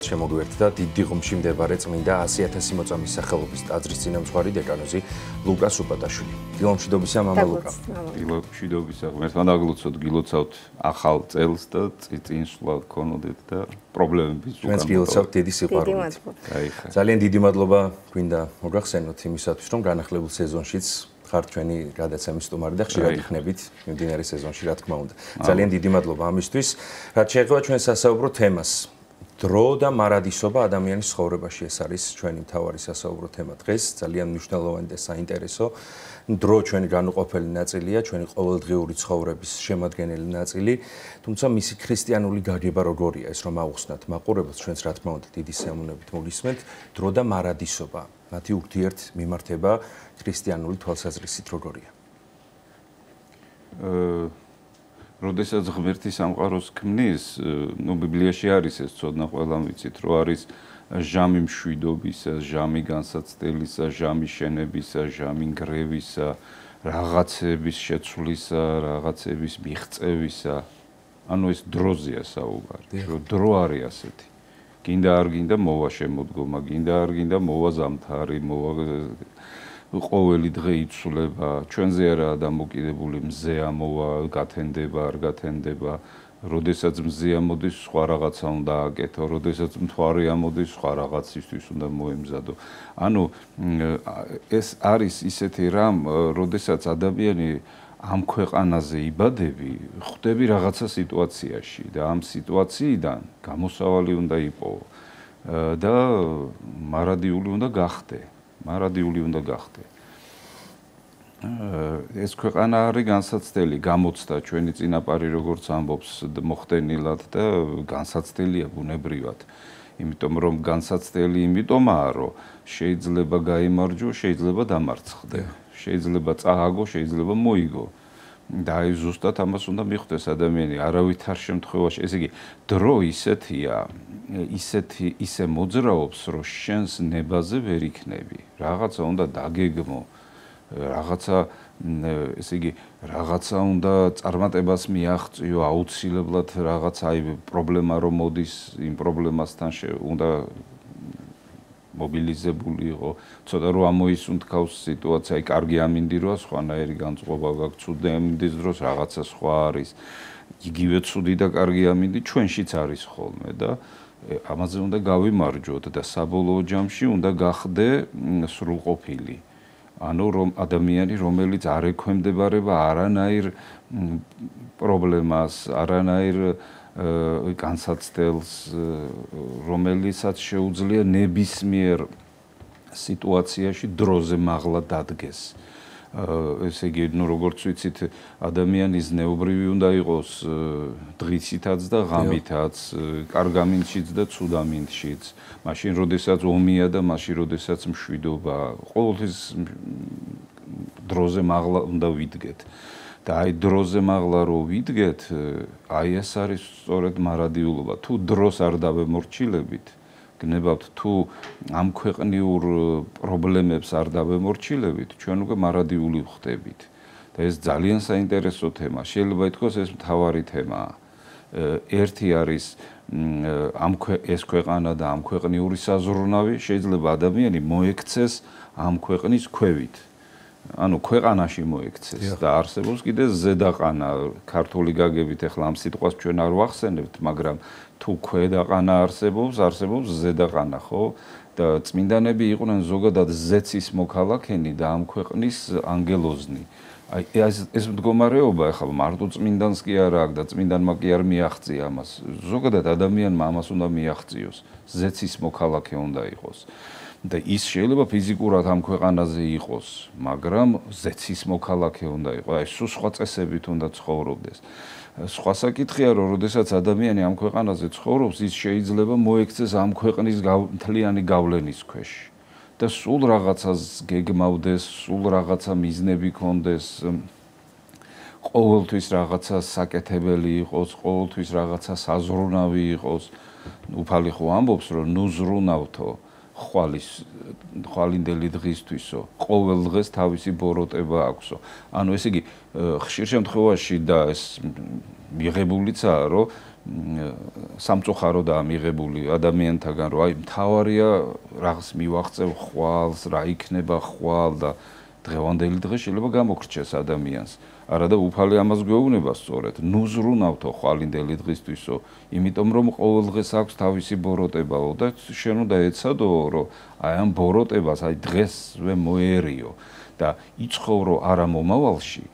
შემოგვიერთდა დიდი ღუმში მდებარე წმინდა 100,000 მოწამის სახელობის ტაძრის წინამძღვარი დეკანოზი ლუკა სუპატაშვილი. დილომშვიდობისა მამა ლუკა. დილომშვიდობისა, ღმერთთან დაგლოცოთ, გილოცავთ ახალ წელს და წინსვლა გქონოდეთ და პრობლემების უკან. ჩვენს გილოცავთ დიდი სიყვარულით. ძალიან დიდი მადლობა გვინდა მოგახსენოთ იმისათვის, რომ განახლებულ სეზონშიც ხართ ჩვენი გადაცემის სტუმარი და ხშირად იქნებით მიმდინარე სეზონში, რა თქმა უნდა. ძალიან დიდი მადლობა ამისთვის. რაც შეეხება ჩვენ სასაუბრო თემას. დრო და მარადისობა ადამიანის ცხოვრებაში, ეს არის ჩვენი მთავარი სასაუბრო თემა დღეს, ძალიან მნიშვნელოვანი და საინტერესო. დრო ჩვენი განუყოფელი ნაწილია, ჩვენი ყოველდღიური ცხოვრების შემადგენელი ნაწილი, თუმცა მისი ქრისტიანული გაგება როგორია, ეს რომ აუხსნათ მაყურებელს, ჩვენს რა თქმა უნდა დიდი სიამოვნებით მოგისმენთ, დრო და მარადისობა, მათი ურთიერთ მიმართება ქრისტიანული თვალსაზრისით როგორია? როდესაც ღმერთი სამყაროს ქმნის, ბიბლიაში არის ეს ცოდნა ყველამ ვიცით, რომ არის ჟამი მშვიდობისა, ჟამი განსაცდელისა, ჟამი შენებისა, ჟამი ნგრევისა, რაღაცების შეცვლისა, რაღაცების მიღწევისა. ანუ ეს დროზეა საუბარი, რომ დრო არის ასეთი. გინდა არ გინდა მოვა შემოდგომა, გინდა არ გინდა მოვა ზამთარი, მოვა ყოველი დღე იცვლება, ჩვენზე არაა დამოკიდებული მზე ამოვა, გათენდება, არ გათენდება, როდესაც მზე ამოდის, სხვა რაღაცა უნდა აკეთო, როდესაც მთვარე ამოდის, სხვა რაღაცისთვის უნდა მოემზადო. ანუ ეს არის ისეთი რამ, როდესაც ადამიანი ამ ქვეყანაზე იბადები, ხვდები რაღაცა სიტუაციაში და ამ სიტუაციიდან გამოსავალი უნდა იპოვო და მარადიული უნდა გახდე. მარადიული უნდა გახდე. ეს ქვეყანა არის განსაცდელი, გამოცდა ჩვენი წინაპარი როგორც ამბობს მოხდენილად და განსაცდელია ბუნებრივად. იმიტომ რომ განსაცდელი იმიტომაა, რომ შეიძლება გაიმარჯვო, შეიძლება დამარცხდე. შეიძლება წააგო, შეიძლება მოიგო. და აი ზუსტად ამას უნდა მიხვდეს ადამიანი არავითარ შემთხვევაში. ესე იგი, დრო ისეთია, ისე მოძრაობს, რომ შენს ნებაზე ვერ იქნები. რაღაცა უნდა დაგეგმო, რაღაცა, ესე იგი, რაღაცა უნდა წარმატებას მიაღწიო, აუცილებლად რაღაცა აი პრობლემა რომ მოდის, იმ პრობლემასთან უნდა მობილიზებული იყო, ცოტა რომ ამოისუნთქავს სიტუაცია, აი კარგი ამინდი როა, სხვანაირი განწყობა გაქვს, ცუდი ამინდის დროს რაღაცა სხვა არის. იგივე ცუდი და კარგი ამინდი ჩვენშიც არის ხოლმე და ამაზე უნდა გავიმარჯვოთ და საბოლოო ჯამში უნდა გახდე სრულყოფილი. ანუ რომ ადამიანი, რომელიც არ ექვემდებარება არანაირ პრობლემას, არანაირ განსაცდელს, რომელიცაც შეუძლია ნებისმიერ სიტუაციაში დროზე მაღლა დადგეს. ესე იგი, როგორც ვიცით, ადამიანი ზნეობრივი უნდა იყოს დღისითაც და ღამითაც, კარგ ამინდშიც და ცუდ ამინდშიც. მაშინ, როდესაც ომია და მაშინ, როდესაც მშვიდობა, ყოველთვის დროზე მაღლა უნდა ვიდგეთ. და აი დროზე მაღლა რო ვიდგეთ, აი ეს არის სწორედ მარადიულობა. თუ დროს არ დავემორჩილებით, გნებავთ, თუ ამ ქვეყნიურ პრობლემებს არ დავემორჩილებით, ჩვენ უკვე მარადიული ვხდებით. და ეს ძალიან საინტერესო თემა. შეიძლება ითქვას ეს მთავარი თემაა. ერთი არის ეს ქვეყანა და ამ ქვეყნიური საზრუნავი, შეიძლება ადამიანი მოექცეს ამ ქვეყნის ქვევით. ანუ ქვეყანაში მოექცეს და არსებობს კიდე ზედაყანა, ქართული გაგებით ახლა ამ სიტყვას ჩვენ არ ვახსენებთ, მაგრამ თუ ქვედაყანა არსებობს ზედაყანა, ხო? და წმინდანები იყვნენ ზოგადად ზეცის მოქალაქენი და ამ ქვეყნის ანგელოზნი. აი ეს მდგომარეობა ახლა მარტო წმინდანს კი არ აქვს და წმინდანმა კი არ მიაღწია ამას. ზოგადად ადამიანმა ამას უნდა მიაღწიოს, ზეცის მოქალაქე უნდა იყოს. და ის შეიძლება ფიზიკურად ამ ქვეყანაზე იყოს, მაგრამ ზეცის მოქალაქე უნდა იყოს. აი სულ სხვა წესებით უნდა ცხოვრობდეს. სხვა საკითხია, რომ როდესაც ადამიანი ამ ქვეყანაზე ცხოვრობს, ის შეიძლება მოექცეს ამ ქვეყნის მთლიანი გავლენის ქვეშ. და სულ რაღაცას გეგმავდეს, სულ რაღაცა მიზნები ქონდეს, ყოველთვის რაღაცა საკეთებელი იყოს, ყოველთვის რაღაცა საზრუნავი იყოს. უფალი ხო ამბობს, რომ ნუ ზრუნავთო ხვალინდელი დღისთვისო, ყოველ დღეს თავისი ბოროტება აქვსო. ანუ ესე იგი, ხშირ შემთხვევაში და ეს მიღებულიცაა, რომ სამწუხაროდაა მიღებული ადამიანთაგან, რომ აი მთავარია რაღაც მივაღწევ ხვალს, რა იქნება ხვალ და დღევანდელი დღე შეიძლება გამოგრჩეს ადამიანს. არა და უფალი ამას გვეუბნება სწორედ. ნუ ზრუნავთო ხვალინდელი დღისთვისო, იმიტომ რომ ყოველ დღეს აქვს თავისი ბოროტებაო და შენ უნდა ეცადო, რომ აი ამ ბოროტებას აი დღესვე მოერიო და იცხოვრო არა მომავალში,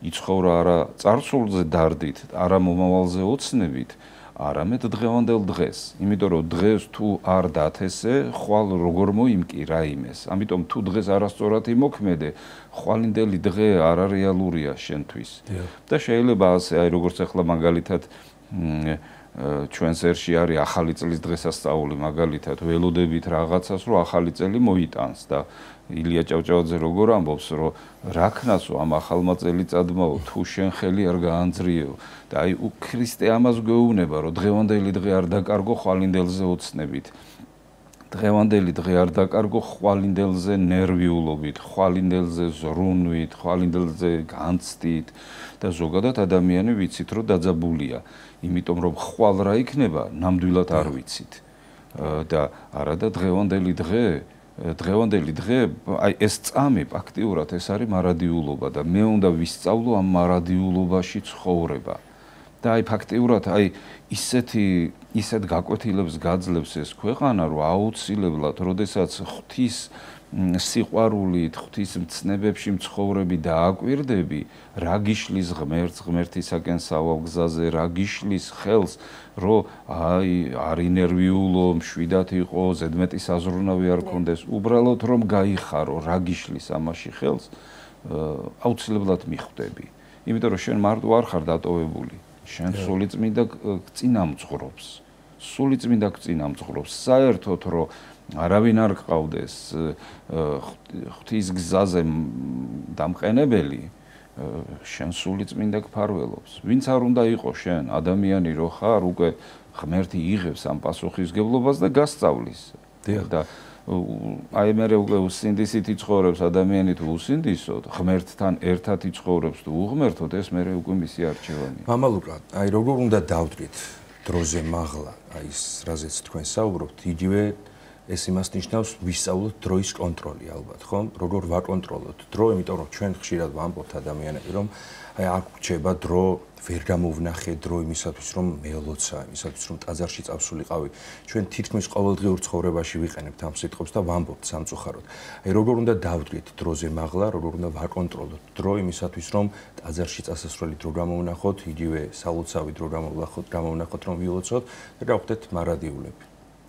იცხოვრო არა წარსულზე დარდით, არა მომავალზე ოცნებით, არამედ დღევანდელ დღეს. იმიტომ რომ დღეს თუ არ დათესე, ხვალ როგორ მოიმკი რაიმეს. ამიტომ თუ დღეს არასწორად იმოქმედე, ხვალინდელი დღე არარეალურია შენთვის. და შეიძლება ასე, აი როგორც ახლა მაგალითად ჩვენს ერში არის ახალი წლის დღესასწაული, მაგალითად ველოდებით რაღაცას, რომ ახალი წელი მოიტანს და ილია ჭავჭავაძე როგორ ამბობს, რომ რაქნასო ამ ახალმა წელიწადმაო თუ შენ ხელი არ გაანძრიეო და აი ქრისტე ამას გვეუბნება, რომ დღევანდელი დღე არ დაკარგო ხვალინდელზე ოცნებით. დღევანდელი დღე არ დაკარგო ხვალინდელზე ნერვიულობით, ხვალინდელზე ზრუნვით, ხვალინდელზე განცდით და ზოგადად ადამიანი ვიცით, რომ დაძაბულია, იმიტომ რომ ხვალ რა იქნება, ნამდვილად არ ვიცით. და არა და დღევანდელი დღე, აი ეს წამი ფაქტიურად ეს არის მარადიულობა და მე უნდა ვისწავლო ამ მარადიულობაში ცხოვრება. და აი ფაქტიურად აი ისეთ გაკვეთილებს გაძლევს ეს ქვეყანა, რომ აუცილებლად, როდესაც ღვთის სიყვარულით, ღვთის მცნებებში მცხოვრები დააკვირდები, რა გიშლის ღმერთს, ღმერთისაკენ სავალ გზაზე, რა გიშლის ხელს, რომ აი არ ინერვიულო, მშვიდად იყო, ზედმეტი საზრუნავი არ კონდეს, უბრალოდ რომ გაიხარო, რა გიშლის ამაში ხელს, აუცილებლად მიხვდები. იმიტომ რომ შენ მარტო არ ხარ დატოვებული. შენ სულიწმინდა წინამძღვრობს. სულიწმინდა წინამძღვრობს. საერთოდ რომ არავინ არ გყავდეს ღვთის გზაზე დამყენებელი, შენ სულიწმინდა გფარველობს. ვინც არ უნდა იყო შენ ადამიანი რო ხარ, უკვე ღმერთი იღებს ამ პასუხისგებლობას და გასწავლის. და აი მე უკვე უსინდისით იცხოვრებს ადამიანი თუ უსინდისოდ, ღმერთთან ერთად იცხოვრებს თუ უღმერთოდ, ეს მე უკვე მისი არჩევანია. მამა ლუკა, აი როგორ უნდა დავდრით დროზე მაღლა, აი ის რაზეც თქვენ საუბრობთ, იგივე ეს იმას ნიშნავს ვისწავლოთ დროის კონტროლი ალბათ, ხო? როგორ ვაკონტროლოთ დრო, იმიტომ რომ ჩვენ ხშირად ვამბობთ ადამიანები, რომ აი აქ გრჩება დრო, ვერ გამოვნახე დრო იმისათვის, რომ მელოცა, იმისათვის, რომ ტაძარში წავსულიყავი. ჩვენ თითქმის ყოველდღიურ ცხოვრებაში ვიყენებთ ამ სიტყვებს და ვამბობთ სამწუხაროდ. აი როგორ უნდა დავდრით დროზე მაღლა, როგორ უნდა ვაკონტროლოთ დრო იმისათვის, რომ ტაძარში წასასვლელი დრო გამოვნახოთ, იგივე სალოცავი დრო გამოვნახოთ, რომ ვილოცოთ და გავხდეთ მარადიულები.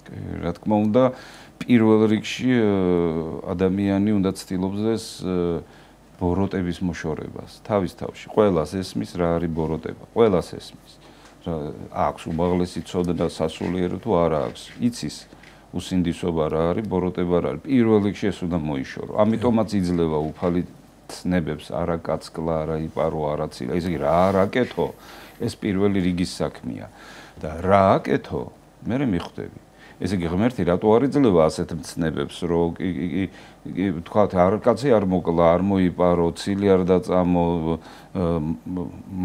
რა თქმა უნდა, პირველ რიგში ადამიანი უნდა ცდილობდეს ბოროტების მოშორებას. თავის თავში ყველას ესმის რა არის ბოროტება. ყველას ესმის. აქვს უმაღლესი ცოდნა სასულიერო თუ არა აქვს. იცის უსინდისობა რა არის, ბოროტება რა არის. პირველ რიგში ეს უნდა მოიშორო. ამიტომაც იძლევა უფალი ცნებებს, არა კაცკლა, არა იპარო, არა ცილა. ესე იგი რა არაკეთო, ეს პირველი რიგის საქმეა. და რა აკეთო, მე მიხვდები. ესე იგი ღმერთი რატო არ იძლევა ასეთ მცნებებს, რომ თქვათ არ კაცი არ მოკლა, არ მოიპარო, ცილი არ დაწამო,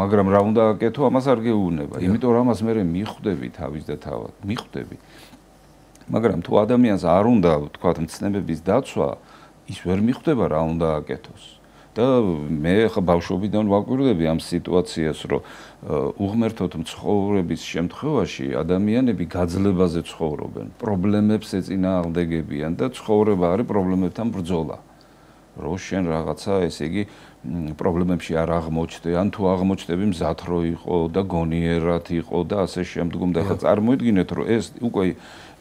მაგრამ რა უნდა აკეთო, ამას არ გეუბნება. იმიტომ რომ ამას მე მიხვდები თავის და თავად, მიხვდები. მაგრამ თუ ადამიანს არ უნდა, თქვათ, მცნებების დაცვა, ის ვერ მიხვდება რა უნდა აკეთოს. და მე ხა ბავშვობიდან ვაკვირდები ამ სიტუაციას, რომ უღმერთოდ მცხოვრების შემთხვევაში ადამიანები გაძლებაზე ცხოვრობენ, პრობლემებს ეწინააღმდეგებიან და ცხოვრება არის პრობლემებთან ბრძოლა. რომ შენ რაღაცა, ესე იგი, პრობლემებში არ აღმოჩნდე, ან თუ აღმოჩნდები მზად რო იყო და გონიერად იყო და ასე შემდგომ და ხა წარმოიდგინეთ, რომ ეს უკვე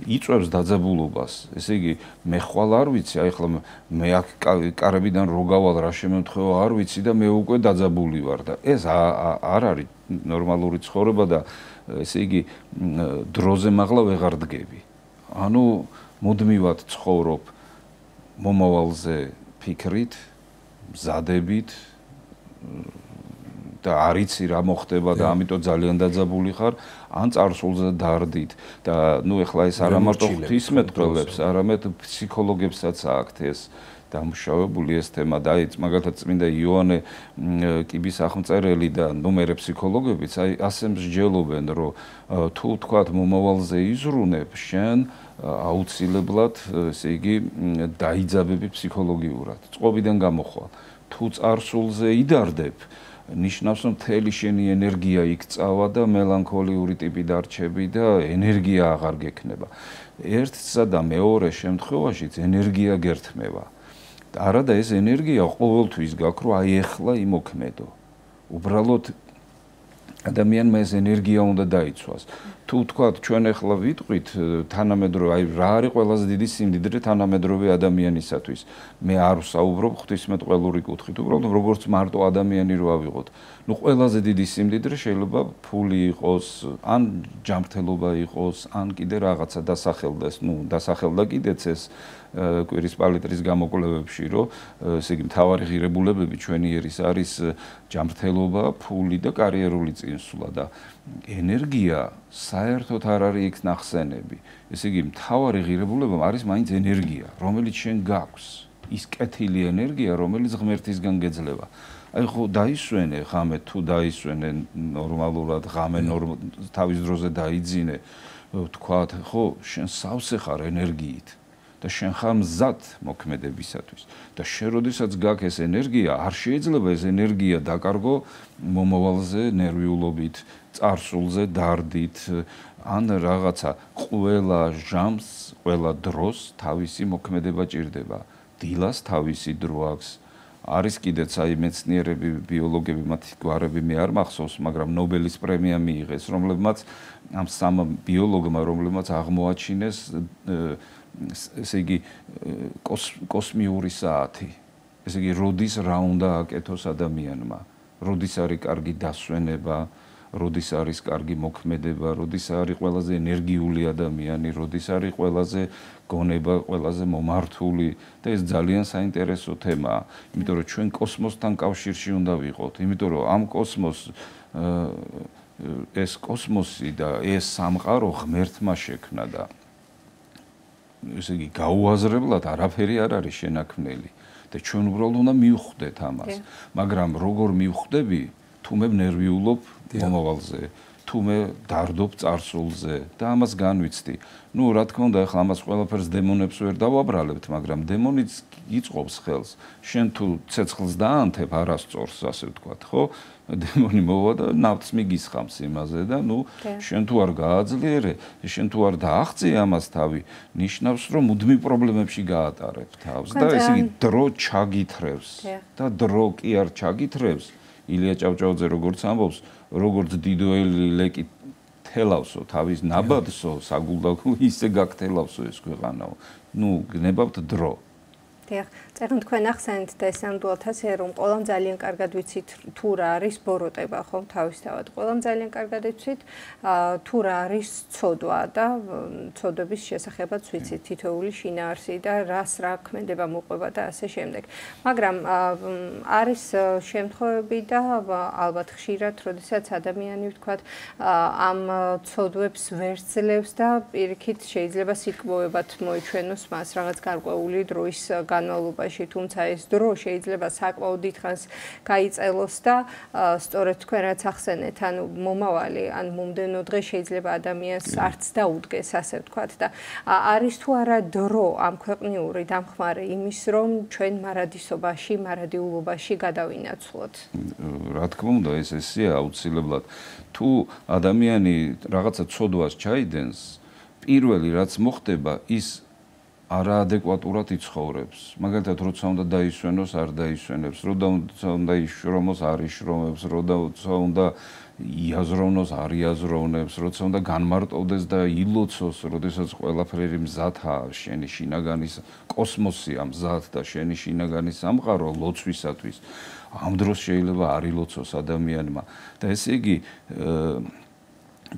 იწვევს დაძაბულობას. ესე იგი, მე ხვალ არ ვიცი, აი ხლა მე აქ კარებიდან რო გავალ რა შემთხვევა არ ვიცი და მე უკვე დაძაბული ვარ და ეს არ არის ნორმალური ცხოვრება და ესე იგი, დროზე მაღლა ვეღარ დგები. ანუ მუდმივად ცხოვრობ მომავალზე ფიქრით, მზადებით და არიცი რა მოხდება და ამიტომ ძალიან დაძაბული ხარ, ან წარსულზე დარდით და ნუ ეხლა ეს არა მარტო ღვთისმეტყველებს, არამედ ფსიქოლოგებსაც აქვთ ეს დამუშავებული ეს თემა და აი მაგალითად წმინდა იოანე კიბის აღმწერელი და ნუმერე ფსიქოლოგებიც აი ასე მსჯელობენ რომ თუ თქვათ მომავალზე იზრუნებ შენ აუცილებლად ესე იგი დაიძაბები ფსიქოლოგიურად წყობიდან გამოხვალ თუ წარსულზე იდარდებ ნიშნავს რომ მთელი შენი ენერგია იქ წავა და მელანქოლიური ტიპი დარჩები და ენერგია აღარ გექნება ერთსა და მეორე შემთხვევაშიც ენერგია გერთმევა არადა ეს ენერგია ყოველთვის გაქვს რომ აი ეხლა იმოქმედო უბრალოდ ადამიანმა ეს ენერგია უნდა დაიცვას თუ თქვათ ჩვენ ახლა ვიტყვით თანამედროვე აი რა არის ყველაზე დიდი სიმდიდრე თანამედროვე ადამიანისათვის მე არ ვსაუბრობ ღვთისმეტყველური კუთხით უბრალოდ როგორც მარტო ადამიანი რო ავიღოთ ნუ ყველაზე დიდი სიმდიდრე შეიძლება ფული იყოს ან ჯანმრთელობა იყოს ან კიდე რაღაცა დასახელდეს ნუ დასახელდა კიდეც ეს კვირის პალიტრის გამოკვლევებში რომ ესე იგი მთავარი ღირებულებები ჩვენი ერის არის ჯანმრთელობა, ფული და კარიერული წინსვლა და ენერგია საერთოდ არ არის იქ ნახსენები. ესე იგი მთავარი ღირებულება არის მაინც ენერგია, რომელიც შენ გაქვს. ის კეთილი ენერგია, რომელიც ღმერთისგან გეძლევა. აი ხო დაისვენე ღამე თუ დაისვენე ნორმალურად ღამე თავის დროზე დაიძინე, თქვათ, ხო, შენ სავსე ხარ ენერგიით. და შენ ხარ მზად მოქმედებისათვის და შენ როდესაც გაქვს ეს ენერგია არ შეიძლება ეს ენერგია დაკარგო მომავალზე ნერვიულობით წარსულზე დარდით ან რაღაცა ყველა ჟამს ყველა დროს თავისი მოქმედება ჭირდება დილას თავისი დრო აქვს არის კიდეც აი მეცნიერები ბიოლოგები მათი გვარები მე არ მახსოვს მაგრამ ნობელის პრემია მიიღეს რომლებმაც ამ სამ ბიოლოგმა რომლებმაც აღმოაჩინეს ესე იგი კოსმიური საათი. ესე იგი როდის რა უნდა აკეთოს ადამიანმა. როდის არის კარგი დასვენება, როდის არის კარგი მოქმედება, როდის არის ყველაზე ენერგიული ადამიანი, როდის არის ყველაზე გონება, ყველაზე მომართული და ეს ძალიან საინტერესო თემაა. იმიტომ რომ ჩვენ კოსმოსთან კავშირში უნდა ვიყოთ. იმიტომ რომ ამ ეს კოსმოსი და ეს სამყარო ღმერთმა შექმნა და ესე იგი გაუაზრებლად არაფერი არ არის შენაქმნელი და ჩვენ უბრალოდ უნდა მივხვდეთ ამას მაგრამ როგორ მივხვდები თუ მე ნერვიულობ მომავალზე თუ მე დარდობ წარსულზე და ამას განვიცდი ნუ რა თქმა უნდა ახლა ამას ყველაფერს დემონებს ვერ დავაბრალებთ მაგრამ დემონიც იწყობს ხელს შენ თუ ცეცხლს დაანთებ არასწორს ასე ვთქვათ ხო დემონი მოვა და ნავთს მიგისხამს იმაზე და ნუ შენ თუ არ გააძლიერე შენ თუ არ დააღწიე ამას თავი ნიშნავს რომ მუდმივ პრობლემებში გაატარებ თავს და ესე იგი დრო ჩაგითრევს და დრო კი არ ჩაგითრევს ილია ჭავჭავაძე როგორც ამბობს როგორც დიდოელი ლეკი თელავსო თავის ნაბადსო საგულდაგულ ისე გაგთელავსო ეს ქვეყანაო ნუ გნებავთ დრო წერენ თქვენ ახსენეთ და ეს ნამდვილად ასე რომ ყველამ ძალიან კარგად ვიცით თუ რა არის ბოროტება ხომ თავისთავად ყველამ ძალიან კარგად ვიცით თუ რა არის ცოდვა და ცოდვების შესახებაც ვიცით თითოეული შინაარსი და რას რა ქმედება მოყვება და ასე შემდეგ მაგრამ არის შემთხვევები და ალბათ ხშირად როდესაც ადამიანი ვთქვათ ამ ცოდვებს ვერ ძლევს და პირიქით შეიძლება სიტყვებად მოიჩვენოს მას რაღაც გარკვეული დროის განმავლობაში, თუმცა ეს დრო შეიძლება საკმაოდ დიდხანს გაიწელოს და სწორედ თქვენ რაც ახსენეთ, ანუ მომავალი, ან მომდევნო დღე შეიძლება ადამიანს არც დაუდგეს, ასე ვთქვათ და არის თუ არა დრო ამ ქვეყნიური დამხმარე იმის, რომ ჩვენ მარადისობაში, მარადიულობაში გადავინაცვლოთ. რა თქმა უნდა, ეს ესეა აუცილებლად. თუ ადამიანი რაღაცა ცოდვას ჩაიდენს, პირველი რაც მოხდება, ის არაადეკვატურად იცხოვრებს. მაგალითად, როცა უნდა დაისვენოს, არ დაისვენებს, როცა უნდა იშრომოს, არ იშრომებს, როცა უნდა იაზროვნოს, არ იაზროვნებს, როცა უნდა განმარტოვდეს და ილოცოს, როდესაც ყველაფერი მზადაა, შენი შინაგანის კოსმოსია მზად და შენი შინაგანის სამყარო ლოცვისათვის. ამ დროს შეიძლება არ ილოცოს ადამიანმა და ესე იგი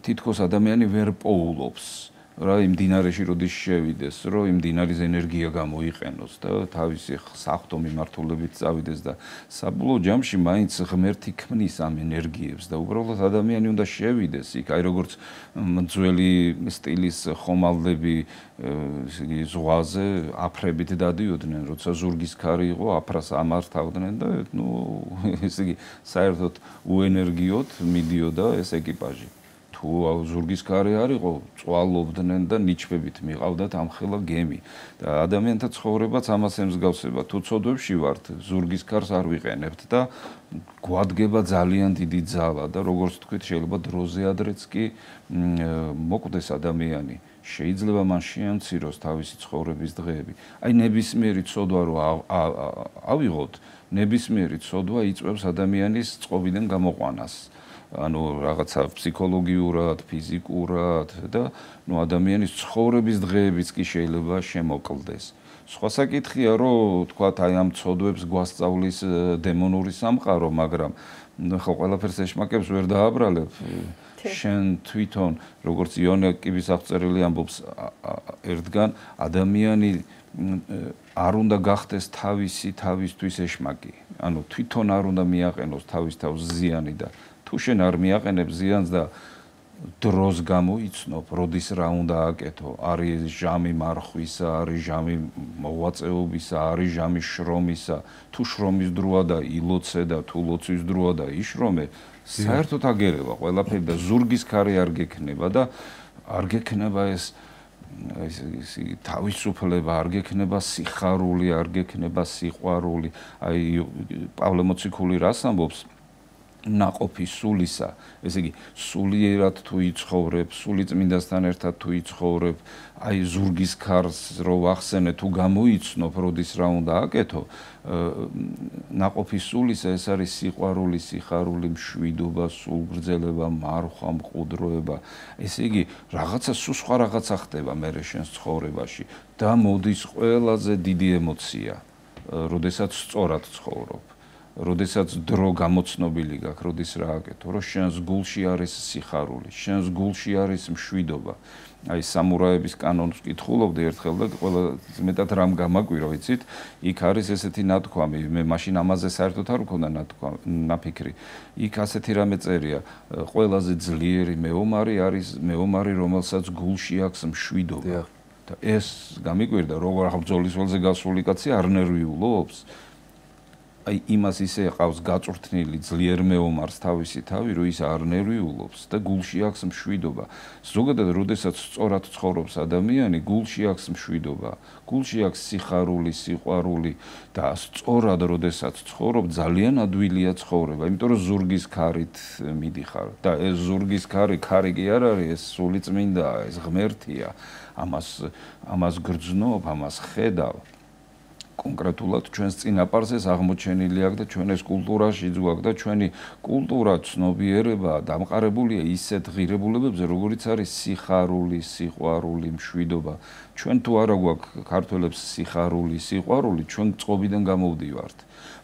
თითქოს ადამიანი ვერ პოულობს. რა იმ დინარეში როდის შევიდეს, რომ იმ დინარის ენერგია გამოიყენოს და თავისი საღვთო მიმართულებით წავიდეს და საბოლოო ჯამში მაინც ღმერთი ქმნის ამ ენერგიებს და უბრალოდ ადამიანი უნდა შევიდეს იქ, აი როგორც ძველი სტილის ხომალდები ზღვაზე აფრებით დადიოდნენ, როცა ზურგის ქარი იყო, აფრას ამართავდნენ და ესე იგი საერთოდ უენერგიოდ მიდიოდა ეს ეკიპაჟი. თუ ზურგის ქარი არ იყო, წვალობდნენ და ნიჩბებით მიყავდათ ამხელა გემი. და ადამიანთა ცხოვრებაც ამას ემსგავსება. თუ ცოდვებში ვართ, ზურგის ქარს არ ვიყენებთ და გვადგება ძალიან დიდი ძალა და როგორც თქვით, შეიძლება დროზე ადრეც კი მოკვდეს ადამიანი. შეიძლება მან შეამციროს თავისი ცხოვრების დღეები. აი ნებისმიერი ცოდვა რო ავიღოთ, ნებისმიერი ცოდვა იწვევს ადამიანის წყობიდან გამოყვანას. ანუ რაღაცა ფსიქოლოგიურად, ფიზიკურად და ადამიანის ცხოვრების დღეებიც კი შეიძლება შემოკლდეს. სხვა საკითხია, რომ თქვათ აი ამ ცოდვებს გვასწავლის დემონური სამყარო, მაგრამ ხო ყველაფერს ეშმაკებს ვერ დააბრალებ. შენ თვითონ, როგორც იონე კიბის აღწერილი ამბობს, ერთგან ადამიანი არ უნდა გახდეს თავისთვის ეშმაკი. ანუ თვითონ არ უნდა მიაყენოს თავის თავს ზიანი და თუ შენ არ მიაყენებს ზიანს და დროს გამოიცნობ, როდის რა უნდა აკეთო, არის ჟამი მარხვისა, არის ჟამი მოღვაწეობისა, არის ჟამი შრომისა, თუ შრომის დროა და ილოცე და თუ ლოცვის დროა და იშრომე, საერთოდ აგერევა ყველაფერი და ზურგის ქარი არ გექნება და არ გექნება ეს თავისუფლება, არ გექნება სიხარული, არ გექნება სიყვარული. აი პავლე მოციქული რას ამბობს? ნაყოფი სულისა, ესე იგი სულიერად თუ იცხოვრებ, სული წმინდასთან ერთად თუ იცხოვრებ, აი ზურგის ქარს რო ვახსენე თუ გამოიცნობ, როდის რა უნდა აკეთო, ნაყოფი სულისა ეს არის სიყვარული, სიხარული, მშვიდობა, სულგრძელება, მარხვა, მყუდროება. ესე იგი რაღაცა სხვა რაღაცა ხდება მერე შენს ცხოვრებაში და მოდის ყველაზე დიდი ემოცია, როდესაც სწორად ცხოვრობ. როდესაც დრო გამოცნობილი გაქვს, როდის რა აკეთო, რომ შენს გულში არის სიხარული, შენს გულში არის მშვიდობა. აი სამურაების კანონს კითხულობდი ერთხელ და ყველაზე მეტად რამ გამაკვირა, ვიცით? იქ არის ესეთი ნათქვამი, მე მაშინ ამაზე საერთოდ არ მქონდა ნაფიქრი. იქ ასეთი რამე წერია, ყველაზე ძლიერი მეომარი არის მეომარი, რომელსაც გულში აქვს მშვიდობა. და ეს გამიკვირდა, როგორ ბრძოლის ველზე გასული კაცი არ ნერვიულობს. აი იმას ისე ყავს გაწვრთნილი ძლიერ მეომარს თავისი თავი, რომ ის არ ნერვიულობს და გულში აქვს მშვიდობა. ზოგადად, როდესაც სწორად ცხოვრობს ადამიანი, გულში აქვს მშვიდობა, გულში აქვს სიხარული, სიყვარული და სწორად, როდესაც ცხოვრობ, ძალიან ადვილია ცხოვრება, იმიტომ რომ ზურგის ქარით მიდიხარ და ეს ზურგის ქარი კი არ არის, ეს სული წმინდაა, ეს ღმერთია. ამას გრძნობ, ამას ხედავ. კონკრეტულად ჩვენს წინაპარზეს აღმოჩენილი აქვს და ჩვენ ეს კულტურაშიც გვაქვს და ჩვენი კულტურა ცნობიერება დამყარებულია ისეთ ღირებულებებზე, როგორიც არის სიხარული, სიყვარული, მშვიდობა. ჩვენ თუ არა გვაქვს ქართველებს სიხარული, სიყვარული, ჩვენ წყობიდან გამოვდივართ.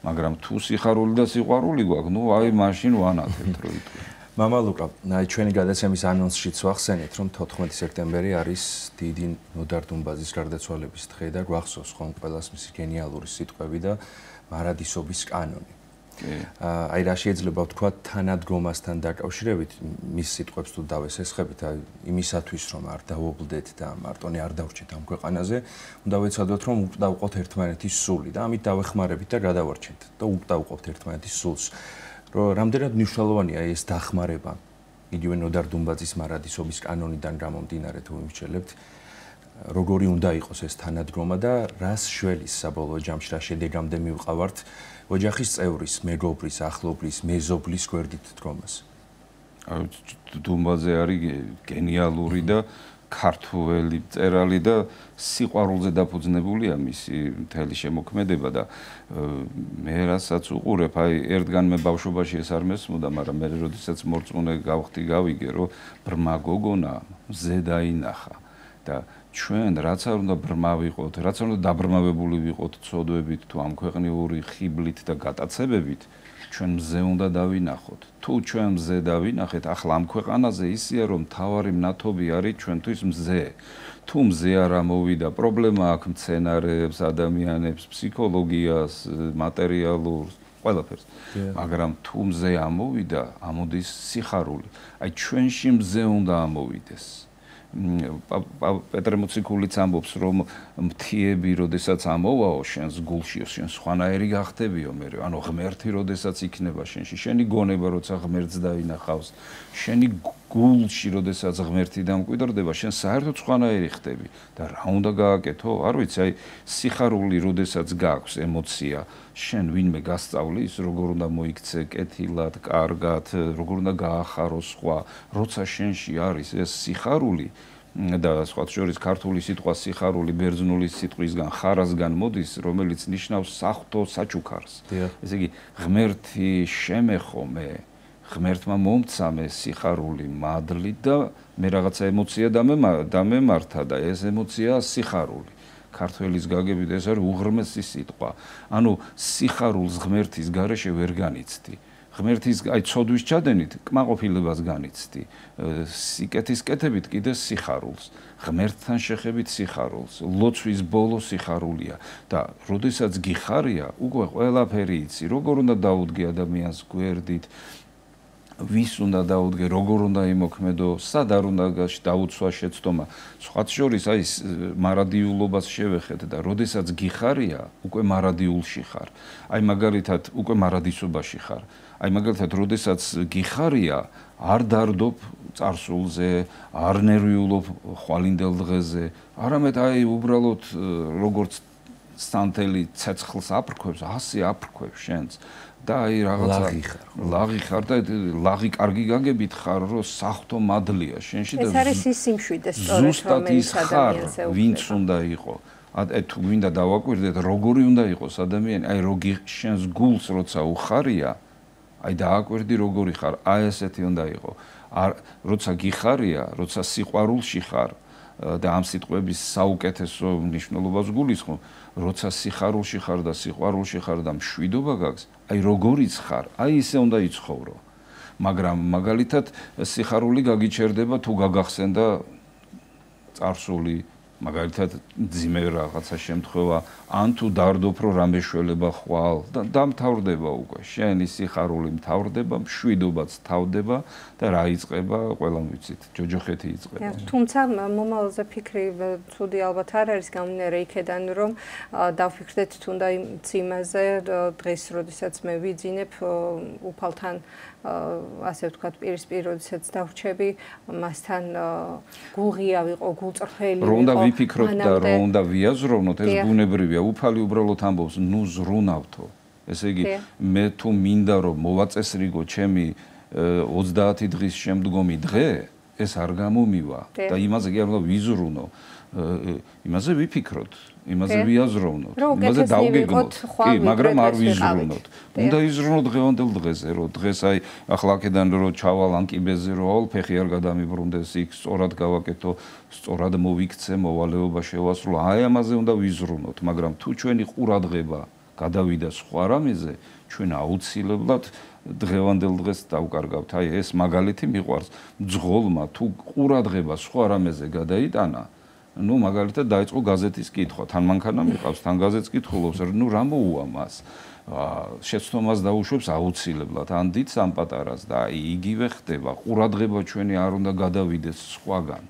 მაგრამ თუ სიხარული და სიყვარული გვაქვს, აი მაშინ ვანათებთ რო იტყვი. მამა ლუკა, აი ჩვენი გადაცემის ანონსშიც ვახსენეთ, რომ 14 სექტემბერი არის დიდი ნოდარ დუმბაძის გარდაცვალების დღე და გვახსოვს ხომ ყველას მისი გენიალური სიტყვები და მარადისობის კანონი. აი რა შეიძლება ვთქვა თანადგომასთან დაკავშირებით მის სიტყვებს თუ დავესესხებით, აი იმისათვის რომ არ დავობლდეთ და მარტონი არ დავრჩეთ ამ ქვეყანაზე, უნდა ვეცადოთ რომ უკდავყოთ ერთმანეთის სული და ამით დავეხმარებით და გადავარჩენთ და უკდავყოთ ერთმანეთის სულს. რომ რამდენად მნიშვნელოვანია ეს დახმარება იგივე ნოდარ დუმბაძის მარადისობის კანონიდან გამომდინარე თუ ვიმსჯელებთ, როგორი უნდა იყოს ეს თანადგომა და რას შველის საბოლოო ჯამში რა შედეგამდე მივყავართ ოჯახის წევრის, მეგობრის, ახლობლის, მეზობლის გვერდით დგომას. დუმბაძე არის გენიალური და ქართველი მწერალი და სიყვარულზე დაფუძნებულია მისი მთელი შემოქმედება და მე რასაც უყურებ, აი ერთგან მე ბავშვობაში ეს არ მესმოდა, მაგრამ მე როდესაც მორწმუნე გავხდი გავიგე, რომ ბრმა გოგონა მზე დაინახა და ჩვენ რაც არ უნდა ბრმა ვიყოთ, რაც არ უნდა დაბრმავებული ვიყოთ ცოდვებით თუ ამ ქვეყნიური ხიბლით და გატაცებებით, ჩვენ მზე უნდა დავინახოთ. თუ ჩვენ მზე დავინახეთ, ახლა ამ ქვეყანაზე ისია რომ თავარი მნათობი არის ჩვენთვის მზე. თუ მზე არ ამოვიდა, პრობლემა აქვს მცენარეებს, ადამიანებს, ფსიქოლოგიას, მატერიალურს, ყველაფერს. მაგრამ თუ მზე ამოვიდა, ამოდის სიხარული. აი ჩვენში მზე უნდა ამოვიდეს. პეტრე მოციქულიც ამბობს რომ მთიები როდესაც ამოვაო შენს გულში შენ სხვანაირი გახდებიო მე ანუ ღმერთი როდესაც იქნება შენში შენი გონება როცა ღმერთს დაინახავს შენი გულში როდესაც ღმერთი დამკვიდრდება შენ საერთოდ სხვანაირი ხდები და რა უნდა გააკეთო არ ვიცი აი სიხარული როდესაც გაქვს ემოცია შენ ვინმე გასწავლის როგორ უნდა მოიქცე კეთილად კარგად როგორ უნდა გაახარო სხვა როცა შენში არის ეს სიხარული და სხვა შორის ქართული სიტყვა სიხარული ბერძნული სიტყვისგან ხარასგან მოდის რომელიც ნიშნავს საღვთო საჩუქარს ესე იგი ღმერთი შემეხო მე ღმერთმა მომცა მე სიხარული მადლი და მე რაღაცა ემოცია დამემართა და ეს ემოციაა სიხარული ქართველის გაგებით ეს არის უღრმესი სიტყვა ანუ სიხარულს ღმერთის გარეშე ვერ განიცდი ღმერთის აი ცოდვის ჩადენით კმაყოფილებას განიცდი სიკეთის კეთებით კიდე სიხარულს ღმერთთან შეხებით სიხარულს ლოცვის ბოლო სიხარულია და როდესაც გიხარია უკვე ყველაფერი იცი როგორ უნდა დაუდგე ადამიანს გვერდით ვის უნდა დაუდგე როგორ უნდა იმოქმედო სად არ უნდა დაუცვა შეცდომა სხვათ შორის აი მარადიულობას შევეხეთ და როდესაც გიხარია უკვე მარადიულში ხარ აი მაგალითად უკვე მარადისობაში ხარ აი მაგალითად როდესაც გიხარია არ დარდობ წარსულზე არ ნერვიულობ ხვალინდელ დღეზე არამედ აი უბრალოდ როგორც სანთელი ცეცხლს აფრქვევს ასე აფრქვევს შენს და აი რაღაცა ლაღი ხარ და ლაღი კარგი გაგებით ხარ რომ საღვთო მადლია შენში და ეს არის ის სიმშვიდე სწორედ რომელიც ადამიანს ეუბნება ვინც უნდა იყო თუ გვინდა დავაკვირდეთ როგორი უნდა იყოს ადამიანი აი როგი შენს გულს როცა უხარია აი დააკვირდი როგორი ხარ აი ესეთი უნდა იყო როცა გიხარია როცა სიყვარულში ხარ და ამ სიტყვების საუკეთესო მნიშვნელობას გულისხმობ როცა სიხარულში ხარ და სიყვარულში ხარ და მშვიდობა გაქვს აი როგორიც ხარ აი ისე უნდა იცხოვრო მაგრამ მაგალითად სიხარული გაგიჩერდება თუ გაგახსენდა წარსული მაგალითად ძიმე რაღაცა შემთხვევა ან თუ დარდობ რომ რამე შველება ხვალ და დამთავრდება უკვე შენი სიხარული მთავრდება მშვიდობაც თავდება და რა იწყება ყველამ ვიცით ჯოჯოხეთი იწყება თუმცა მომავალზე ფიქრი ცუდი ალბათ არ არის გამნერე იქედან რომ დავფიქრდეთ თუნდა იმაზე დღეს როდესაც მე ვიძინებ უფალთან ასე ვთქვათ პირისპირ როდესაც დავრჩები მასთან გუღია ვიყო გულწრფელი ვიყო რომ უნდა ვიფიქროთ და რომ უნდა ვიაზროვნოთ ეს ბუნებრივია უფალი უბრალოდ ამბობს ნუ ზრუნავთო ესე იგი მე თუ მინდა რომ მოვაწესრიგო ჩემი 30 დღის შემდგომი დღე ეს არ გამომივა და იმაზე კი არ უნდა ვიზრუნო იმაზე ვიფიქროთ იმაზე ვიაზროვნოთ იმაზე დავგეგმოთ კი მაგრამ არ ვიზრუნოთ უნდა იზრუნოთ დღევანდელ დღეზე რომ დღეს აი ახლა აქედან რომ ჩავალ ან კიბეზე რომ ავალ ფეხი არ გადამიბრუნდეს იქ სწორად გავაკეთო სწორად მოვიქცე მოვალეობა შევასრულო აი ამაზე უნდა ვიზრუნოთ მაგრამ თუ ჩვენი ყურადღება გადავიდა სხვა რამეზე ჩვენ აუცილებლად დღევანდელ დღეს დავკარგავთ აი ეს მაგალითი მიყვარს ძღოლმა თუ ყურადღება სხვა რამეზე გადაიტანა ну მაგალითად დაიწყო გაზეთის კითხვა თან მანქანა მიყავს თან გაზეთს კითხულობს ну რა მოუვა მას შეცდომას დაუშვებს აუცილებლად ან დიდს ან პატარას და აი იგივე ხდება ყურადღება ჩვენი არ უნდა გადავიდეს სხვაგან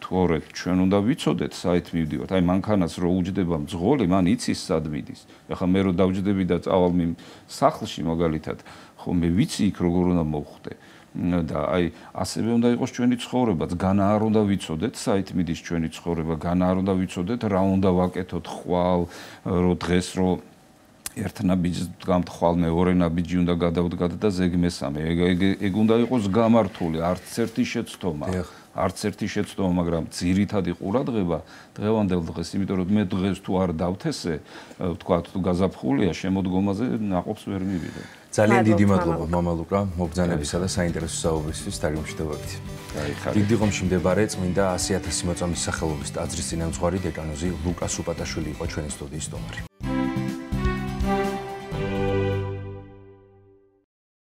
თორედ ჩვენ უნდა ვიცოდეთ საით მივდივართ აი მანქანას რო უჯდება მძღოლი მან იცის სად მიდის ეხლა მე რო დავჯდები და წავალ სახლში მაგალითად ხო მე ვიცი იქ როგორ უნდა მოვხვდე და აი ასევე უნდა იყოს ჩვენი ცხოვრებაც განა არ უნდა ვიცოდეთ საით მიდის ჩვენი ცხოვრება განა არ უნდა ვიცოდეთ რა უნდა ვაკეთოთ ხვალ რო დღეს რო ერთ ნაბიჯს გამთხვალ მეორე ნაბიჯი უნდა გადავდგათ და ზეგ მესამე ეგ უნდა იყოს გამართული არც ერთი შეცდომა არც ერთი შეცდომა, მაგრამ ძირითადი ყურადღება დღევანდელ დღეს, იმიტომ რომ მე დღეს თუ არ დავთესე, ვთქვათ, თუ გაზაფხულია, შემოდგომაზე ნაყოფს ვერ მივიდე. ძალიან დიდი მადლობა მამა ლუკა მობრძანებისა და საინტერესო საუბრისთვის დაგემშვიდობებით. დიდ ღომში მდებარე წმინდა 100.000 მოწამის სახელობის ტაძრის წინამძღვარი დეკანოზი ლუკა სუპატაშვილი იყო ჩვენი სტუდიის სტუმარი.